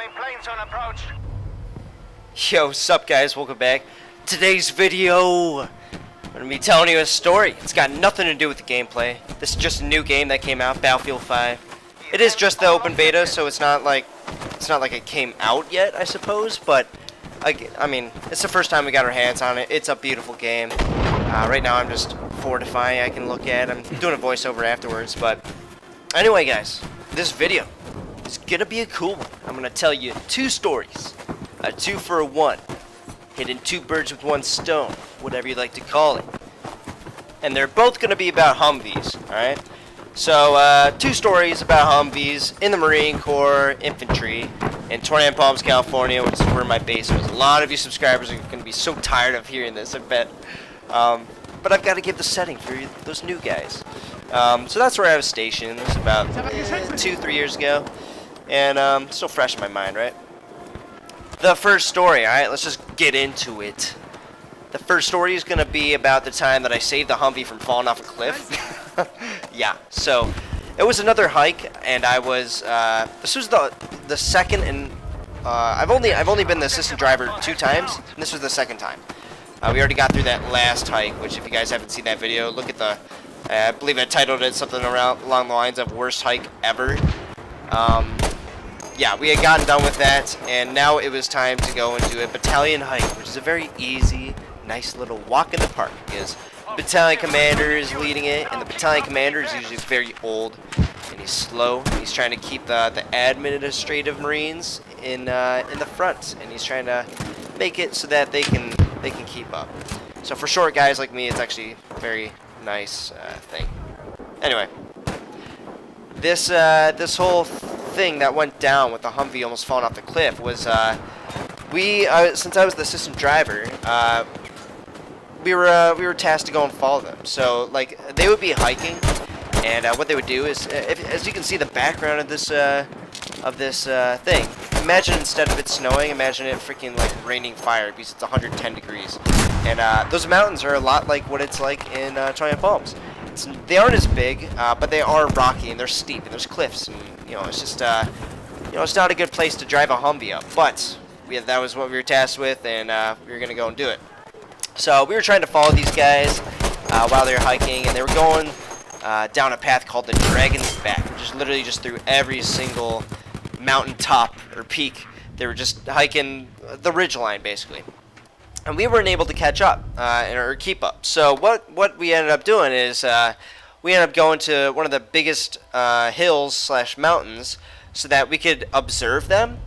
Enemy planes on approach. Yo, what's up guys? Welcome back. Today's video, I'm gonna be telling you a story. It's got nothing to do with the gameplay. This is just a new game that came out, Battlefield 5. It is just the open beta, so it's not like it came out yet, I suppose. But I mean, it's the first time we got our hands on it. It's a beautiful game. Right now, I'm just fortifying. I can look at. I'm doing a voiceover afterwards. But anyway, guys, this video is gonna be a cool one. I'm gonna tell you two stories. A 2 for a 1. Hitting two birds with one stone, whatever you like to call it. And they're both going to be about Humvees, alright? So, two stories about Humvees in the Marine Corps Infantry in Tornado Palms, California, which is where my base was. A lot of you subscribers are going to be so tired of hearing this, I bet. But I've got to give the setting for those new guys. So that's where I was stationed. It was about 2-3 years ago. And still fresh in my mind, right? The first story, alright, let's just get into it. The first story is going to be about the time that I saved the Humvee from falling off a cliff. Yeah, so it was another hike, and I was, this was the second, and I've only been the assistant driver 2 times, and this was the second time. We already got through that last hike, which if you guys haven't seen that video, look at the, I believe I titled it something along the lines of worst hike ever. Yeah, we had gotten done with that, and now it was time to go and do a battalion hike, which is a very easy, nice little walk in the park, because the battalion commander is leading it, and the battalion commander is usually very old, and he's slow, and he's trying to keep the administrative Marines in the front, and he's trying to make it so that they can keep up. So for short guys like me, it's actually a very nice thing. Anyway, this whole thing that went down with the Humvee almost falling off the cliff was since I was the assistant driver, we were tasked to go and follow them. So like they would be hiking, and what they would do is, as you can see the background of this thing. Imagine instead of it snowing, imagine it freaking like raining fire because it's 110 degrees, and those mountains are a lot like what it's like in Tornado Palms. They aren't as big, but they are rocky and they're steep and there's cliffs, and you know it's just it's not a good place to drive a Humvee up. But that was what we were tasked with, and we were gonna go and do it. So we were trying to follow these guys while they were hiking, and they were going down a path called the Dragon's Back, which is literally just through every single mountain top or peak. They were just hiking the ridgeline basically. And we weren't able to catch up or keep up. So what we ended up doing is we ended up going to one of the biggest hills / mountains so that we could observe them.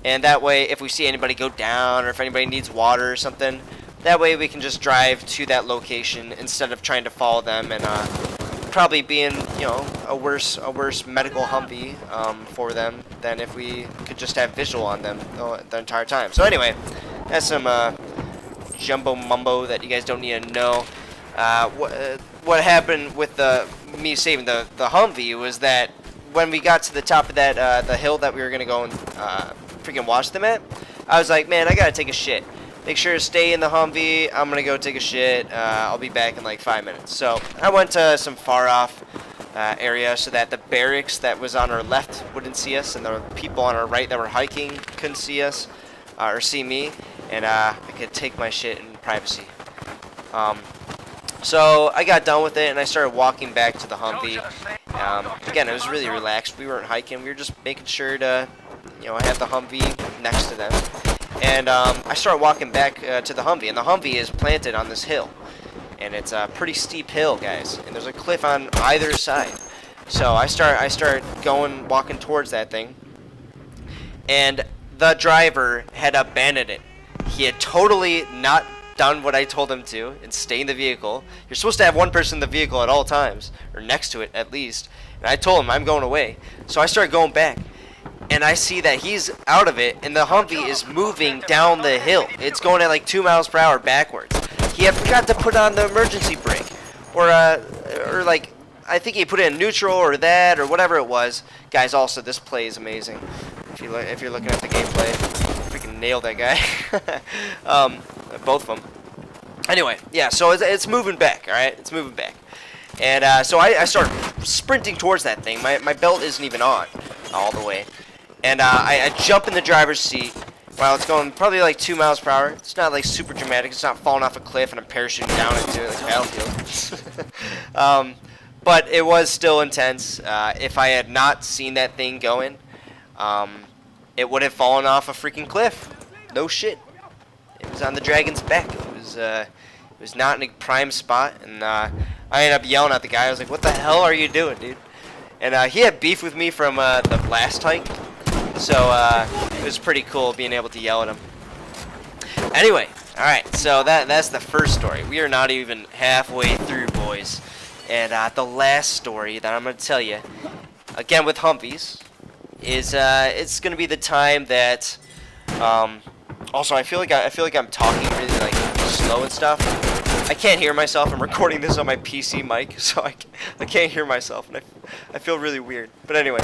And that way, if we see anybody go down or if anybody needs water or something, that way we can just drive to that location instead of trying to follow them and probably being a worse medical Humvee for them than if we could just have visual on them the entire time. So anyway, that's some jumbo mumbo that you guys don't need to know. What happened with me saving the Humvee was that when we got to the top of that the hill that we were gonna go and freaking watch them at, I was like, man, I gotta take a shit. Make sure to stay in the Humvee. I'm gonna go take a shit. I'll be back in like 5 minutes. So I went to some far off area so that the barracks that was on our left wouldn't see us, and the people on our right that were hiking couldn't see us or see me. And I could take my shit in privacy. So I got done with it, and I started walking back to the Humvee. Again, it was really relaxed. We weren't hiking. We were just making sure to, I had the Humvee next to them. And I started walking back to the Humvee, and the Humvee is planted on this hill. And it's a pretty steep hill, guys. And there's a cliff on either side. So I start walking towards that thing. And the driver had abandoned it. He had totally not done what I told him to and stay in the vehicle. You're supposed to have one person in the vehicle at all times, or next to it at least. And I told him I'm going away. So I started going back, and I see that he's out of it, and the Humvee is moving down the hill. It's going at like 2 miles per hour backwards. He had forgot to put on the emergency brake, or like I think he put it in neutral or that or whatever it was. Guys, also this play is amazing. If you're looking at the gameplay, freaking nailed that guy. Both of them. Anyway, yeah, so it's moving back, alright? It's moving back. And so I start sprinting towards that thing. My belt isn't even on all the way. And I jump in the driver's seat while it's going probably like 2 miles per hour. It's not like super dramatic. It's not falling off a cliff and I'm parachuting down into it like Battlefield. But it was still intense. If I had not seen that thing going, it would have fallen off a freaking cliff. No shit. It was on the dragon's back. It was not in a prime spot, and I ended up yelling at the guy. I was like, "What the hell are you doing, dude?" And he had beef with me from the last hike, so it was pretty cool being able to yell at him. Anyway, all right. So that's the first story. We are not even halfway through, boys. And the last story that I'm gonna tell you, again with Humvees, is it's gonna be the time that. Also, I feel like I'm talking really like slow and stuff. I can't hear myself. I'm recording this on my PC mic, so I can't hear myself, and I feel really weird. But anyway,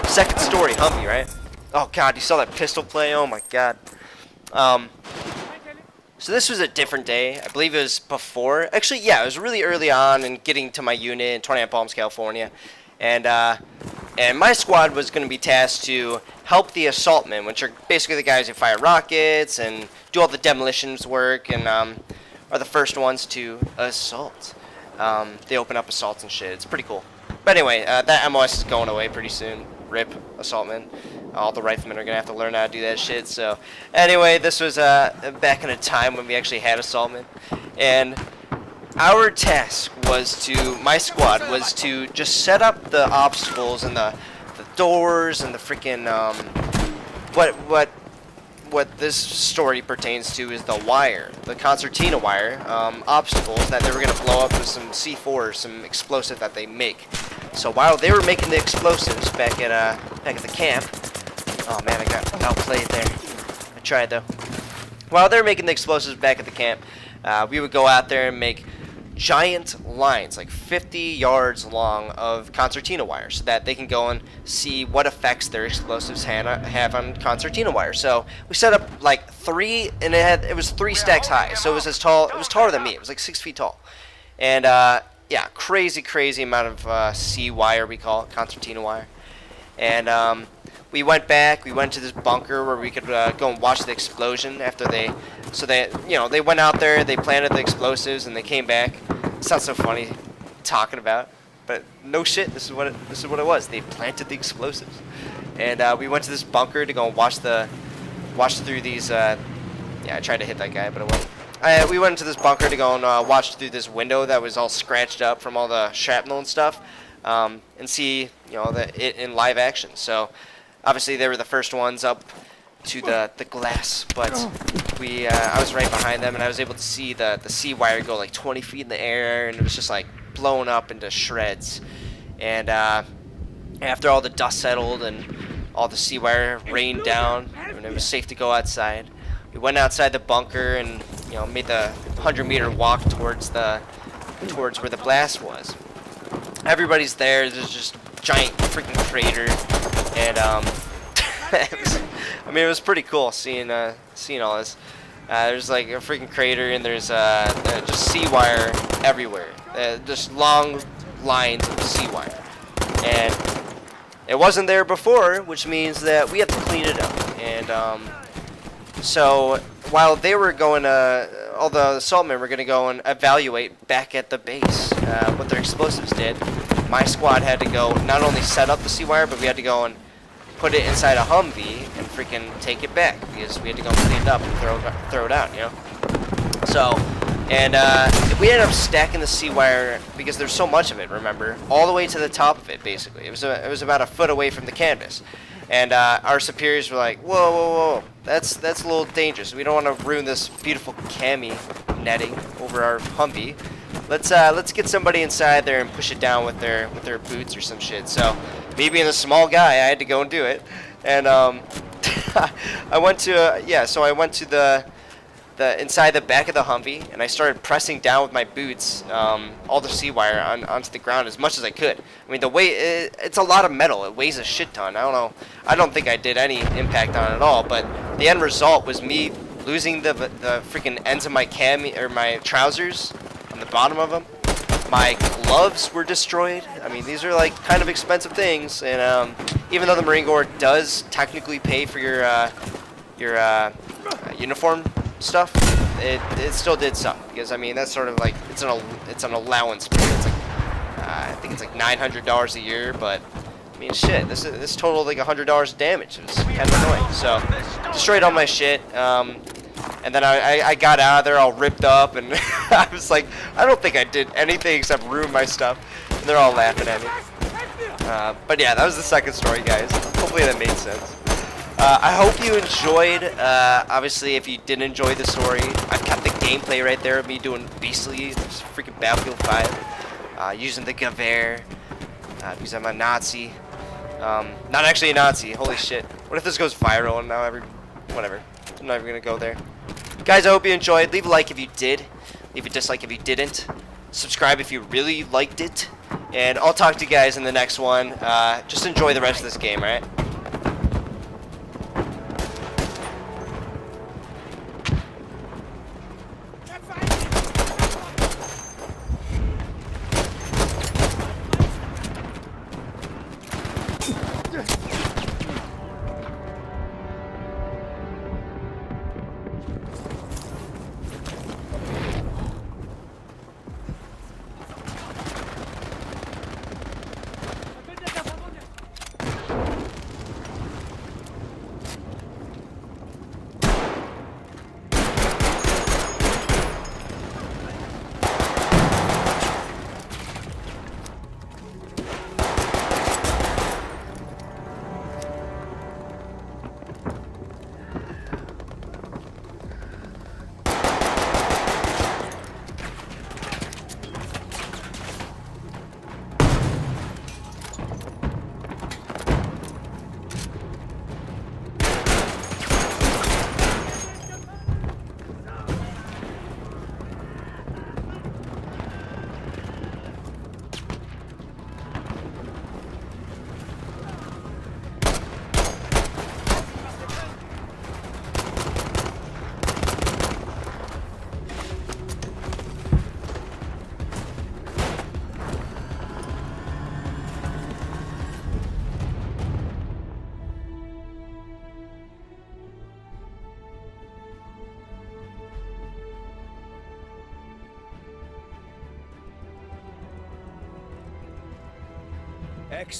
second story, Humvee, right? Oh God, you saw that pistol play? Oh my God. So this was a different day. I believe it was before. Actually, yeah, it was really early on in getting to my unit in 29 Palms, California, and my squad was going to be tasked to help the assaultmen, which are basically the guys who fire rockets and do all the demolitions work and are the first ones to assault. They open up assaults and shit. It's pretty cool. But anyway, that MOS is going away pretty soon. RIP, assaultmen. All the riflemen are going to have to learn how to do that shit. So anyway, this was back in a time when we actually had assaultmen. And our task was my squad was to just set up the obstacles and the doors and the freaking what this story pertains to is the wire, the concertina wire obstacles that they were gonna blow up with some C4, some explosive that they make. So while they were making the explosives back at the camp, oh man, I got outplayed there. I tried though. While they were making the explosives back at the camp, we would go out there and make giant lines, like 50 yards long, of concertina wire, so that they can go and see what effects their explosives have on concertina wire. So we set up like 3, and it was 3 stacks high, so it was it was taller than me. It was like 6 feet tall, and yeah, crazy amount of C wire, we call it, concertina wire. And we went to this bunker where we could go and watch the explosion after they went out there, they planted the explosives, and they came back. It sounds so funny talking about, but no shit, this is what it was. They planted the explosives, and we went to this bunker to go and watch through these. Yeah, I tried to hit that guy, but it wasn't. We went into this bunker to go and watch through this window that was all scratched up from all the shrapnel and stuff, and see it in live action. So obviously they were the first ones up to the glass, but I was right behind them, and I was able to see the C wire go like 20 feet in the air, and it was just like blown up into shreds. And after all the dust settled and all the C wire rained down, and it was safe to go outside, we went outside the bunker and made the 100-meter walk towards where the blast was. Everybody's there. There's just a giant freaking crater, and it was pretty cool seeing all this. There's like a freaking crater, and there's just sea wire everywhere. Just long lines of sea wire, and it wasn't there before, which means that we have to clean it up. And so while they were going, all the assaultmen were going to go and evaluate back at the base what their explosives did. My squad had to go not only set up the sea wire, but we had to go and put it inside a Humvee and freaking take it back, because we had to go clean it up and throw it out, So, and we ended up stacking the sea wire because there's so much of it. Remember, all the way to the top of it. Basically, it was about a foot away from the canvas, and our superiors were like, "Whoa, that's a little dangerous. We don't want to ruin this beautiful cami netting over our Humvee. Let's get somebody inside there and push it down with their boots or some shit." So, me being a small guy, I had to go and do it, and I went to the inside the back of the Humvee, and I started pressing down with my boots all the sea wire onto the ground as much as I could. I mean, the weight, it's a lot of metal. It weighs a shit ton. I don't know. I don't think I did any impact on it at all, but the end result was me losing the freaking ends of my my trousers on the bottom of them. My gloves were destroyed. I mean, these are like kind of expensive things, and even though the Marine Corps does technically pay for your uniform stuff, it still did suck, because I mean that's sort of like it's an allowance. It's like I think it's like $900 a year, but I mean shit, this totaled like $100 of damage. It was kind of annoying. So destroyed all my shit, and then I got out of there all ripped up, and I was like, I don't think I did anything except ruin my stuff, and they're all laughing at me. But yeah, that was the second story, guys. Hopefully that made sense. I hope you enjoyed. Obviously, if you didn't enjoy the story, I've kept the gameplay right there of me doing Beastly, this freaking Battlefield 5, using the Gewehr, because I'm a Nazi. Not actually a Nazi, holy shit. What if this goes viral and now whatever. I'm not even gonna go there. Guys, I hope you enjoyed. Leave a like if you did. Leave a dislike if you didn't. Subscribe if you really liked it. And I'll talk to you guys in the next one. Just enjoy the rest of this game, alright?